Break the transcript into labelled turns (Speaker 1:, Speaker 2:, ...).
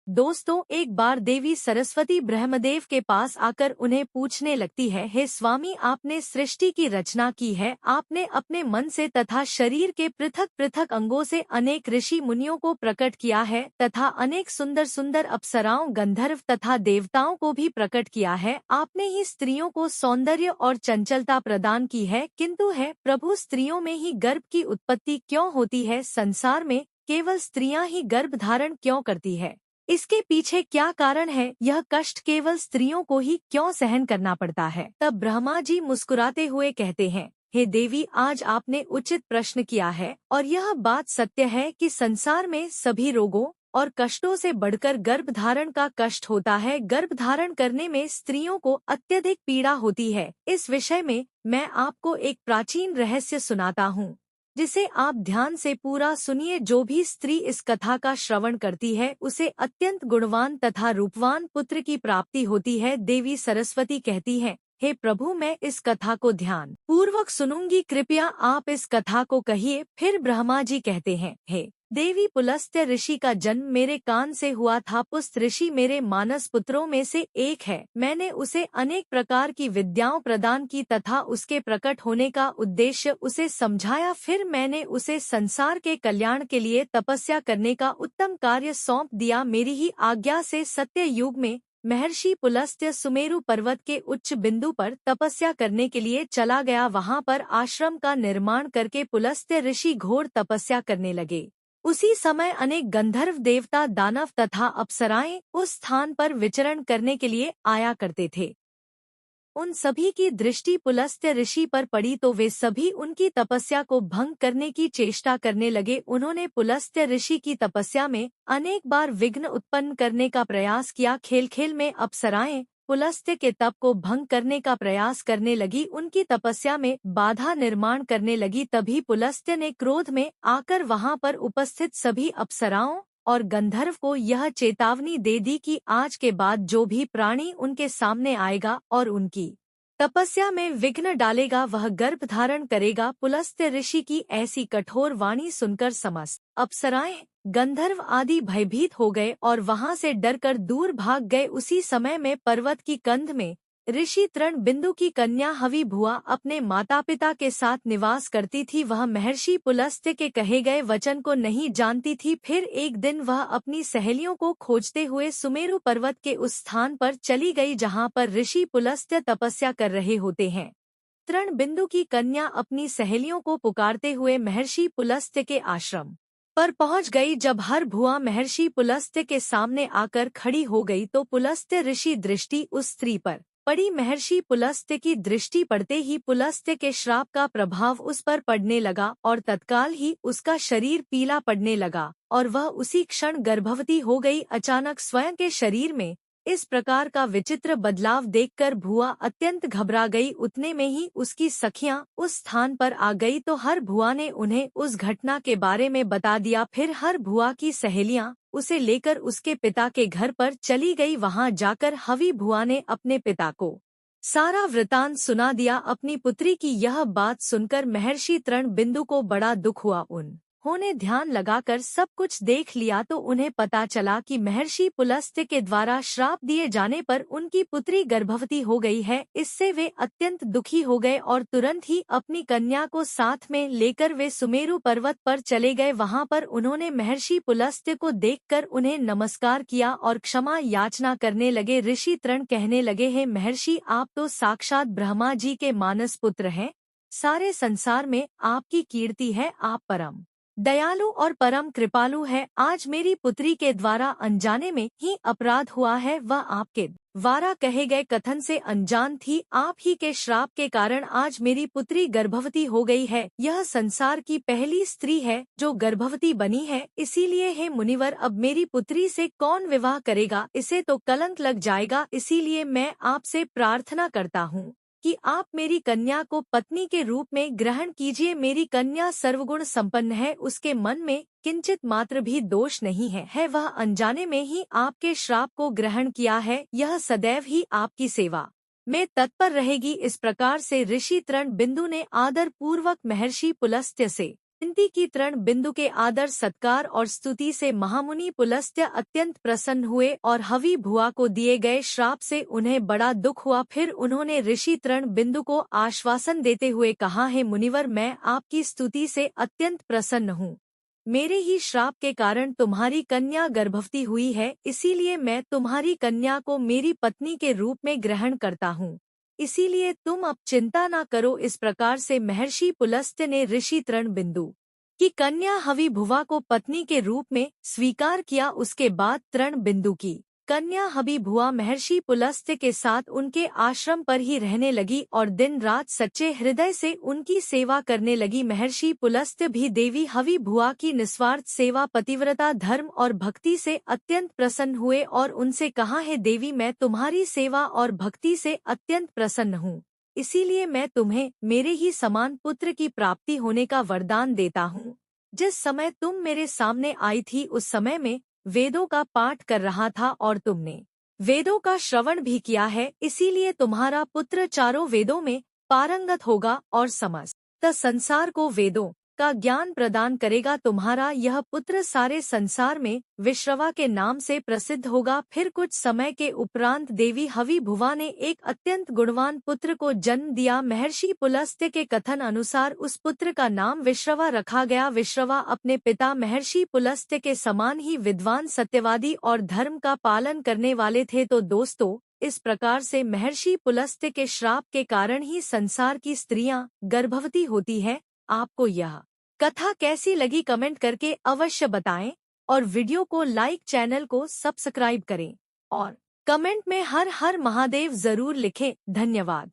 Speaker 1: दोस्तों, एक बार देवी सरस्वती ब्रह्मदेव के पास आकर उन्हें पूछने लगती है, हे स्वामी, आपने सृष्टि की रचना की है। आपने अपने मन से तथा शरीर के पृथक पृथक अंगों से अनेक ऋषि मुनियों को प्रकट किया है तथा अनेक सुंदर सुंदर अप्सराओं, गंधर्व तथा देवताओं को भी प्रकट किया है। आपने ही स्त्रियों को सौंदर्य और चंचलता प्रदान की है, किंतु है प्रभु, स्त्रियों में ही गर्भ की उत्पत्ति क्यों होती है? संसार में केवल स्त्रियां ही गर्भ धारण क्यों करती है? इसके पीछे क्या कारण है? यह कष्ट केवल स्त्रियों को ही क्यों सहन करना पड़ता है? तब ब्रह्मा जी मुस्कुराते हुए कहते हैं, हे देवी, आज आपने उचित प्रश्न किया है और यह बात सत्य है कि संसार में सभी रोगों और कष्टों से बढ़कर गर्भधारण का कष्ट होता है। गर्भधारण करने में स्त्रियों को अत्यधिक पीड़ा होती है। इस विषय में मैं आपको एक प्राचीन रहस्य सुनाता हूँ, जिसे आप ध्यान से पूरा सुनिए। जो भी स्त्री इस कथा का श्रवण करती है उसे अत्यंत गुणवान तथा रूपवान पुत्र की प्राप्ति होती है। देवी सरस्वती कहती है, हे प्रभु, मैं इस कथा को ध्यान पूर्वक सुनूंगी, कृपया आप इस कथा को कहिए। फिर ब्रह्मा जी कहते हैं, हे देवी, पुलस्त्य ऋषि का जन्म मेरे कान से हुआ था। पुलस्त्य ऋषि मेरे मानस पुत्रों में से एक है। मैंने उसे अनेक प्रकार की विद्याओं प्रदान की तथा उसके प्रकट होने का उद्देश्य उसे समझाया। फिर मैंने उसे संसार के कल्याण के लिए तपस्या करने का उत्तम कार्य सौंप दिया। मेरी ही आज्ञा से सत्य युग में महर्षि पुलस्त्य सुमेरु पर्वत के उच्च बिंदु पर तपस्या करने के लिए चला गया। वहां पर आश्रम का निर्माण करके पुलस्त्य ऋषि घोर तपस्या करने लगे। उसी समय अनेक गंधर्व, देवता, दानव तथा अप्सराएं उस स्थान पर विचरण करने के लिए आया करते थे। उन सभी की दृष्टि पुलस्त्य ऋषि पर पड़ी तो वे सभी उनकी तपस्या को भंग करने की चेष्टा करने लगे। उन्होंने पुलस्त्य ऋषि की तपस्या में अनेक बार विघ्न उत्पन्न करने का प्रयास किया। खेल खेल में अप्सराएं पुलस्त्य के तप को भंग करने का प्रयास करने लगी, उनकी तपस्या में बाधा निर्माण करने लगी। तभी पुलस्त्य ने क्रोध में आकर वहां पर उपस्थित सभी अप्सराओं और गंधर्व को यह चेतावनी दे दी कि आज के बाद जो भी प्राणी उनके सामने आएगा और उनकी तपस्या में विघ्न डालेगा, वह गर्भ धारण करेगा। पुलस्त्य ऋषि की ऐसी कठोर वाणी सुनकर समस्त अप्सराएं, गंधर्व आदि भयभीत हो गए और वहां से डरकर दूर भाग गए। उसी समय में पर्वत की कंध में ऋषि तृण बिंदु की कन्या हवि भुआ अपने माता पिता के साथ निवास करती थी। वह महर्षि पुलस्त्य के कहे गए वचन को नहीं जानती थी। फिर एक दिन वह अपनी सहेलियों को खोजते हुए सुमेरु पर्वत के उस स्थान पर चली गई जहां पर ऋषि पुलस्त्य तपस्या कर रहे होते हैं। तृण बिंदु की कन्या अपनी सहेलियों को पुकारते हुए महर्षि पुलस्त्य के आश्रम पर पहुंच गई। जब हर भुआ महर्षि पुलस्त्य के सामने आकर खड़ी हो गई तो पुलस्त्य ऋषि दृष्टि उस स्त्री पर पड़ी। महर्षि पुलस्त्य की दृष्टि पड़ते ही पुलस्त्य के श्राप का प्रभाव उस पर पड़ने लगा और तत्काल ही उसका शरीर पीला पड़ने लगा और वह उसी क्षण गर्भवती हो गई। अचानक स्वयं के शरीर में इस प्रकार का विचित्र बदलाव देखकर भुआ अत्यंत घबरा गई। उतने में ही उसकी सखियां उस स्थान पर आ गई तो हर भुआ ने उन्हें उस घटना के बारे में बता दिया। फिर हर भुआ की सहेलियां उसे लेकर उसके पिता के घर पर चली गई। वहां जाकर हवि भुआ ने अपने पिता को सारा वृतांत सुना दिया। अपनी पुत्री की यह बात सुनकर महर्षि तृण बिंदु को बड़ा दुख हुआ। उन्होंने ध्यान लगाकर सब कुछ देख लिया तो उन्हें पता चला कि महर्षि पुलस्त्य के द्वारा श्राप दिए जाने पर उनकी पुत्री गर्भवती हो गई है। इससे वे अत्यंत दुखी हो गए और तुरंत ही अपनी कन्या को साथ में लेकर वे सुमेरु पर्वत पर चले गए। वहां पर उन्होंने महर्षि पुलस्त्य को देखकर उन्हें नमस्कार किया और क्षमा याचना करने लगे। ऋषि तृण कहने लगे, हे महर्षि, आप तो साक्षात ब्रह्मा जी के मानस पुत्र हैं। सारे संसार में आपकी कीर्ति है। आप परम दयालु और परम कृपालु है। आज मेरी पुत्री के द्वारा अनजाने में ही अपराध हुआ है। वह आपके द्वारा कहे गए कथन से अनजान थी। आप ही के श्राप के कारण आज मेरी पुत्री गर्भवती हो गई है। यह संसार की पहली स्त्री है जो गर्भवती बनी है। इसीलिए हे मुनिवर, अब मेरी पुत्री से कौन विवाह करेगा? इसे तो कलंक लग जाएगा। इसीलिए मैं आपसे प्रार्थना करता हूँ कि आप मेरी कन्या को पत्नी के रूप में ग्रहण कीजिए। मेरी कन्या सर्वगुण संपन्न है, उसके मन में किंचित मात्र भी दोष नहीं है। वह अनजाने में ही आपके श्राप को ग्रहण किया है। यह सदैव ही आपकी सेवा में तत्पर रहेगी। इस प्रकार से ऋषि तृण बिंदु ने आदर पूर्वक महर्षि पुलस्त्य से कुंती की तृण बिंदु के आदर सत्कार और स्तुति से महामुनि पुलस्त्य अत्यंत प्रसन्न हुए और हवि भुआ को दिए गए श्राप से उन्हें बड़ा दुख हुआ। फिर उन्होंने ऋषि तृण बिंदु को आश्वासन देते हुए कहा, हे मुनिवर, मैं आपकी स्तुति से अत्यंत प्रसन्न हूँ। मेरे ही श्राप के कारण तुम्हारी कन्या गर्भवती हुई है, इसीलिए मैं तुम्हारी कन्या को मेरी पत्नी के रूप में ग्रहण करता हूँ। इसीलिए तुम अब चिंता न करो। इस प्रकार से महर्षि पुलस्त्य ने ऋषि तृण बिंदु की कन्या हवि भुवा को पत्नी के रूप में स्वीकार किया। उसके बाद तृण बिंदु की कन्या हवि भुआ महर्षि पुलस्त्य के साथ उनके आश्रम पर ही रहने लगी और दिन रात सच्चे हृदय से उनकी सेवा करने लगी। महर्षि पुलस्त्य भी देवी हवि भुआ की निस्वार्थ सेवा, पतिव्रता, धर्म और भक्ति से अत्यंत प्रसन्न हुए और उनसे कहा, हे देवी, मैं तुम्हारी सेवा और भक्ति से अत्यंत प्रसन्न हूँ, इसीलिए मैं तुम्हें मेरे ही समान पुत्र की प्राप्ति होने का वरदान देता हूँ। जिस समय तुम मेरे सामने आई थी उस समय में वेदों का पाठ कर रहा था और तुमने वेदों का श्रवण भी किया है, इसीलिए तुम्हारा पुत्र चारों वेदों में पारंगत होगा और समस्त संसार को वेदों का ज्ञान प्रदान करेगा। तुम्हारा यह पुत्र सारे संसार में विश्रवा के नाम से प्रसिद्ध होगा। फिर कुछ समय के उपरांत देवी हवि भुवा ने एक अत्यंत गुणवान पुत्र को जन्म दिया। महर्षि पुलस्त्य के कथन अनुसार उस पुत्र का नाम विश्रवा रखा गया। विश्रवा अपने पिता महर्षि पुलस्त्य के समान ही विद्वान, सत्यवादी और धर्म का पालन करने वाले थे। तो दोस्तों, इस प्रकार से महर्षि पुलस्त्य के श्राप के कारण ही संसार की स्त्रियां गर्भवती होती है। आपको यह कथा कैसी लगी कमेंट करके अवश्य बताएं और वीडियो को लाइक, चैनल को सब्सक्राइब करें और कमेंट में हर हर महादेव जरूर लिखें। धन्यवाद।